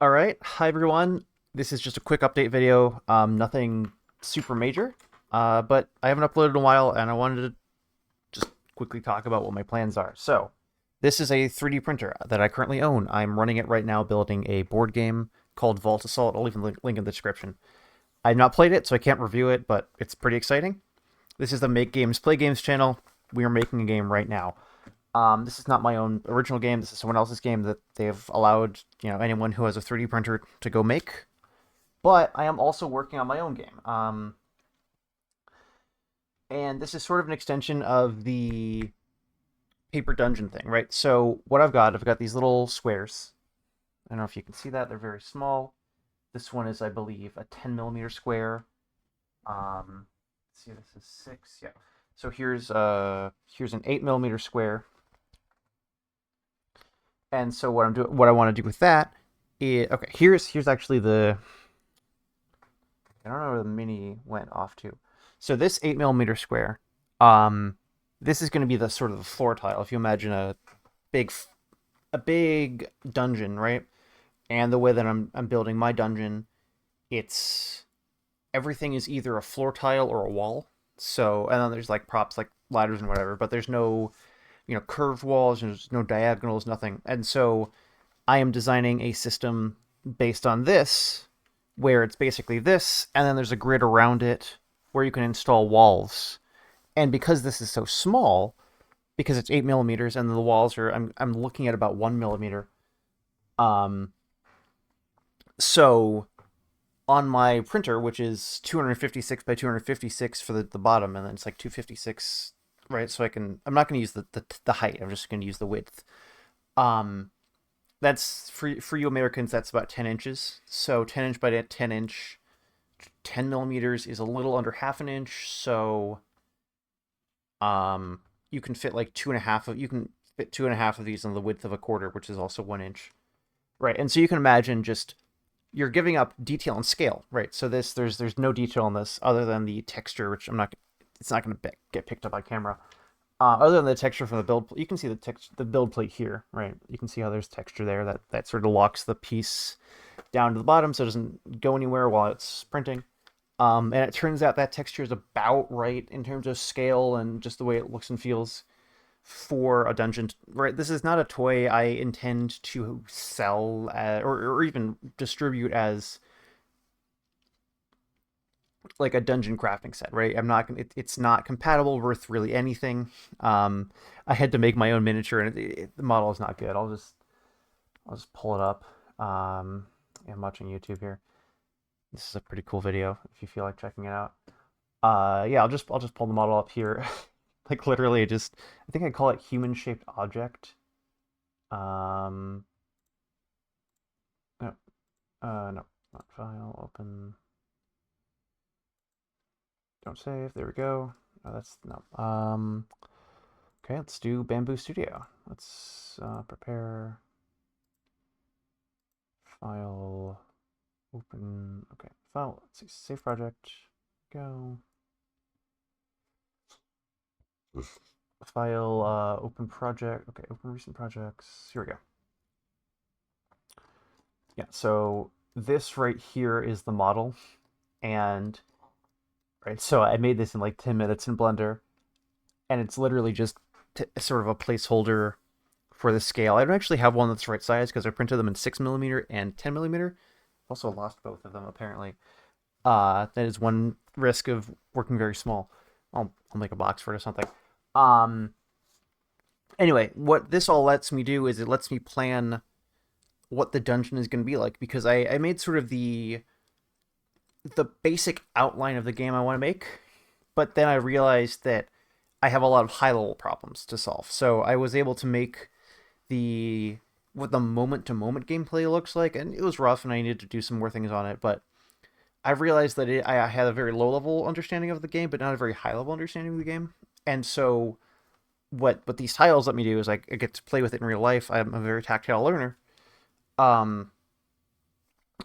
All right, hi everyone. This is just a quick update video. Nothing super major, but I haven't uploaded in a while, and I wanted to just quickly talk about what my plans are. So, this is a 3D printer that I currently own. I'm running it right now, building a board game called Vault Assault. I'll leave a link in the description. I've not played it, so I can't review it, but it's pretty exciting. This is the Make Games Play Games channel. We are making a game right now. This is not my own original game. This is someone else's game that they've allowed, anyone who has a 3D printer to go make. But I am also working on my own game. And this is sort of an extension of the paper dungeon thing, right? So what I've got these little squares. I don't know if you can see that. They're very small. This one is, I believe, a 10 millimeter square. Let's see, this is 6. Yeah. So here's an 8 millimeter square. And so what I want to do with that is, okay, here's actually the, I don't know where the mini went off to. So this 8 millimeter square, this is going to be the sort of the floor tile. If you imagine big a big dungeon, right? And the way that I'm building my dungeon, it's everything is either a floor tile or a wall. So, and then there's like props like ladders and whatever, but there's no, curved walls, there's no diagonals, nothing. And so I am designing a system based on this, where it's basically this, and then there's a grid around it where you can install walls. And because this is so small, because it's 8 millimeters and the walls are, I'm looking at about 1 millimeter. Um, so on my printer, which is 256 by 256 for the bottom, and then it's like 256, right? So I'm not going to use the height. I'm just going to use the width. Um, that's for you Americans. That's about 10 inches. So 10 inch by 10 inch, 10 millimeters is a little under half an inch. So, you can fit like you can fit 2.5 of these on the width of a quarter, which is also 1 inch, right? And so you can imagine just you're giving up detail and scale, right? So there's no detail in this other than the texture, which it's not going to get picked up by camera. Other than the texture from the build, you can see the build plate here, right? You can see how there's texture there that sort of locks the piece down to the bottom so it doesn't go anywhere while it's printing. And it turns out that texture is about right in terms of scale and just the way it looks and feels for a dungeon, right? This is not a toy I intend to sell or even distribute as like a dungeon crafting set, right? It's not compatible with really anything. I had to make my own miniature, and the model is not good. I'll just pull it up. I'm watching YouTube here. This is a pretty cool video if you feel like checking it out. Yeah, I'll just pull the model up here. Like literally just, I think I call it human shaped object. Um, no, no, not file, open. Don't save. There we go. Oh, that's no. Okay, let's do Bamboo Studio. Let's prepare file, open. Okay, file. Let's see, save project. Go. File, open project. Okay, open recent projects. Here we go. Yeah, so this right here is the model, and right, so I made this in like 10 minutes in Blender, and it's literally just sort of a placeholder for the scale. I don't actually have one that's right size because I printed them in 6 millimeter and 10 millimeter. Also lost both of them apparently. That is one risk of working very small. I'll make a box for it or something. Um, anyway, what this all lets me do is it lets me plan what the dungeon is going to be like, because I made sort of the basic outline of the game I want to make, but then I realized that I have a lot of high level problems to solve. So I was able to make the what the moment to moment gameplay looks like, and it was rough, and I needed to do some more things on it. But I realized that I had a very low level understanding of the game, but not a very high level understanding of the game. And so what these tiles let me do is I get to play with it in real life. I'm a very tactile learner. Um,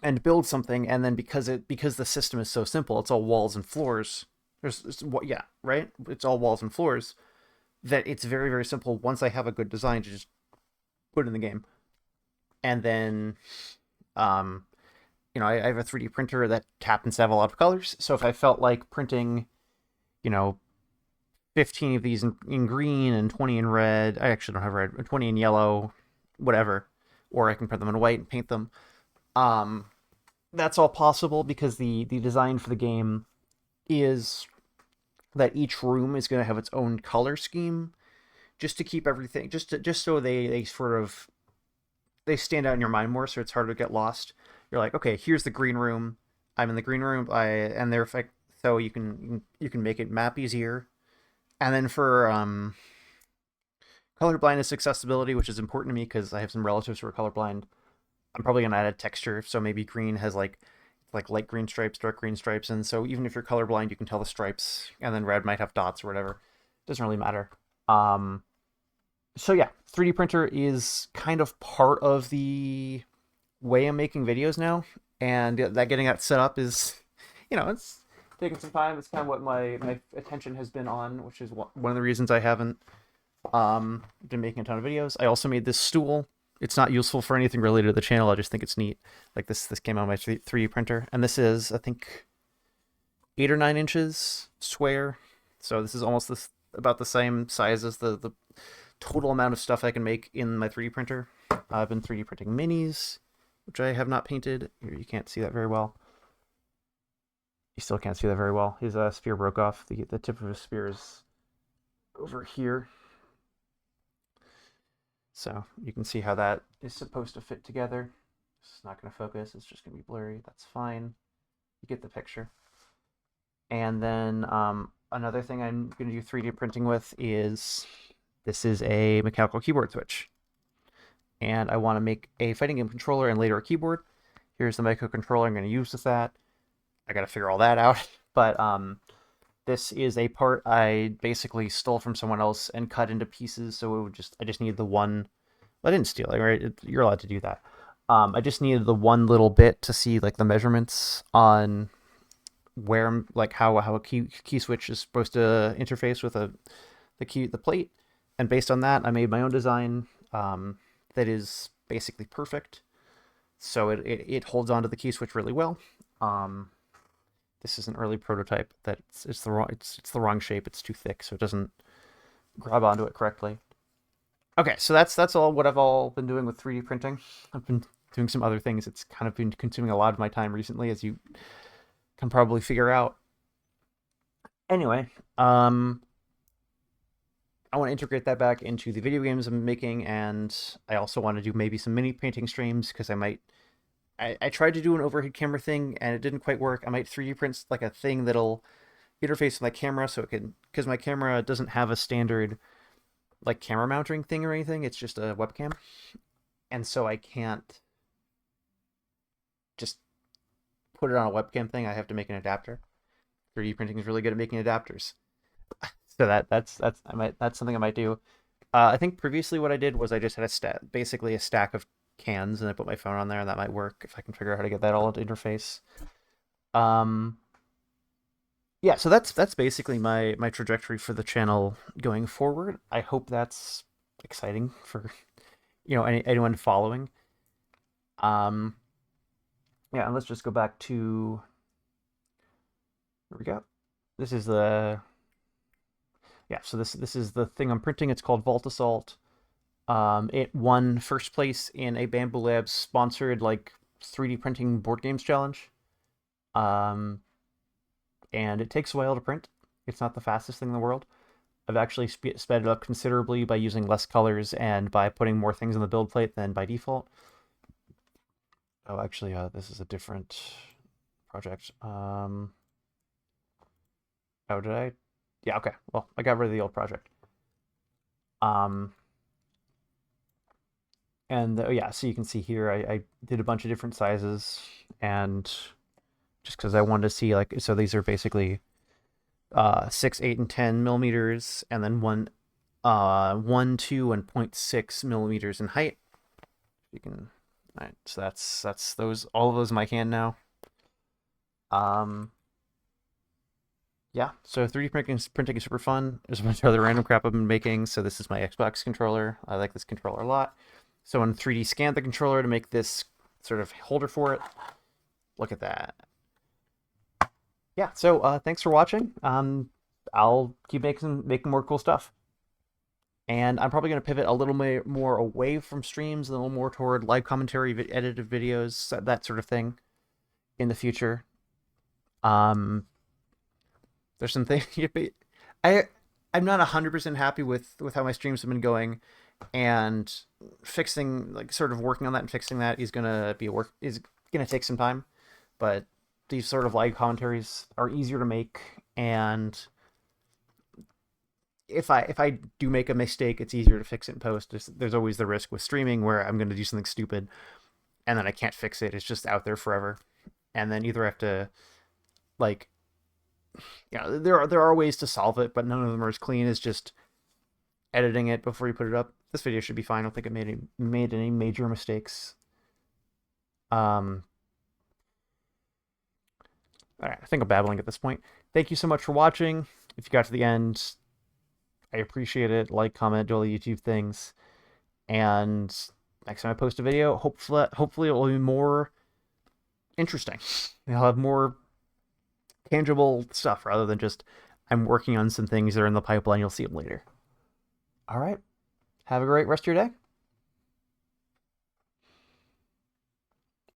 and build something, and then because the system is so simple, it's all walls and floors. Yeah, right. It's all walls and floors. That it's very very simple once I have a good design to just put in the game, and then I have a 3D printer that happens to have a lot of colors. So if I felt like printing, you know, 15 of these in green and 20 in red, I actually don't have red, 20 in yellow, whatever, or I can print them in white and paint them. Um, that's all possible because the design for the game is that each room is going to have its own color scheme, just to keep everything, just so they sort of they stand out in your mind more, so it's harder to get lost. You're like, okay, here's the green room. I'm in the green room. And they're like, so you can make it map easier. And then for color blindness accessibility, which is important to me because I have some relatives who are colorblind, I'm probably gonna add a texture. So maybe green has like light green stripes, dark green stripes, and so even if you're colorblind, you can tell the stripes. And then red might have dots or whatever. Doesn't really matter. Um, so yeah, 3D printer is kind of part of the way I'm making videos now, and that getting that set up is, it's taking some time. It's kind of what my attention has been on, which is one of the reasons I haven't been making a ton of videos. I also made this stool. It's not useful for anything related to the channel. I just think it's neat. Like this came out of my 3D printer, and this is I think 8 or 9 inches square. So this is almost about the same size as the total amount of stuff I can make in my 3D printer. I've been 3D printing minis, which I have not painted. Here, you can't see that very well. You still can't see that very well. His spear broke off. The tip of his spear is over here. So you can see how that is supposed to fit together. It's not going to focus. It's just going to be blurry. That's fine. You get the picture. And then another thing I'm going to do 3D printing with is this is a mechanical keyboard switch. And I want to make a fighting game controller and later a keyboard. Here's the microcontroller I'm going to use with that. I got to figure all that out. But this is a part I basically stole from someone else and cut into pieces. So I just needed the one. Well, I didn't steal it, right? You're allowed to do that. I just needed the one little bit to see like the measurements on where, like how a key switch is supposed to interface with the plate. And based on that, I made my own design that is basically perfect. So it holds onto the key switch really well. This is an early prototype that it's the wrong shape. It's too thick, so it doesn't grab onto it correctly. Okay, so that's all what I've all been doing with 3D printing. I've been doing some other things. It's kind of been consuming a lot of my time recently, as you can probably figure out. Anyway, I want to integrate that back into the video games I'm making, and I also want to do maybe some mini painting streams because I tried to do an overhead camera thing and it didn't quite work. I might 3D print like a thing that'll interface with my camera so it can, because my camera doesn't have a standard like camera mounting thing or anything. It's just a webcam. And so I can't just put it on a webcam thing. I have to make an adapter. 3D printing is really good at making adapters. So that's something I might do. I think previously what I did was I just had basically a stack of cans, and I put my phone on there, and that might work if I can figure out how to get that all to interface. Yeah, so that's basically my trajectory for the channel going forward. I hope that's exciting for anyone following. Yeah, and let's just go back to, there we go. This is the, yeah, so this is the thing I'm printing. It's called Vault Assault. It won first place in a Bamboo Labs sponsored like 3D printing board games challenge. And it takes a while to print. It's not the fastest thing in the world. I've actually sped it up considerably by using less colors and by putting more things on the build plate than by default. Oh, actually, this is a different project. Oh, did I? Yeah, okay. Well, I got rid of the old project. And yeah, so you can see here, I did a bunch of different sizes, and just because I wanted to see, like, so these are basically 6, 8, and 10 millimeters, and then 1, 2, and 0.6 millimeters in height. You can, all right, so that's those, all of those in my hand now. Yeah, so 3D printing is super fun. There's a bunch of other random crap I've been making. So this is my Xbox controller. I like this controller a lot. So in 3D scanned the controller to make this sort of holder for it. Look at that. Yeah, so thanks for watching. I'll keep making more cool stuff. And I'm probably going to pivot a little more away from streams and a little more toward live commentary, edited videos, that sort of thing in the future. There's some things I I'm not 100% happy with how my streams have been going, and fixing, like, sort of working on that and fixing that is gonna take some time. But these sort of live commentaries are easier to make, and if I do make a mistake, it's easier to fix it in post. There's always the risk with streaming where I'm going to do something stupid and then I can't fix it. It's just out there forever. And then either I have to, like, there are ways to solve it, but none of them are as clean as just editing it before you put it up. This video should be fine. I don't think it made any major mistakes. All right, I think I'm babbling at this point. Thank you so much for watching. If you got to the end, I appreciate it. Like, comment, do all the YouTube things. And next time I post a video, hopefully it will be more interesting. I'll have more tangible stuff rather than just I'm working on some things that are in the pipeline. You'll see them later. All right. Have a great rest of your day.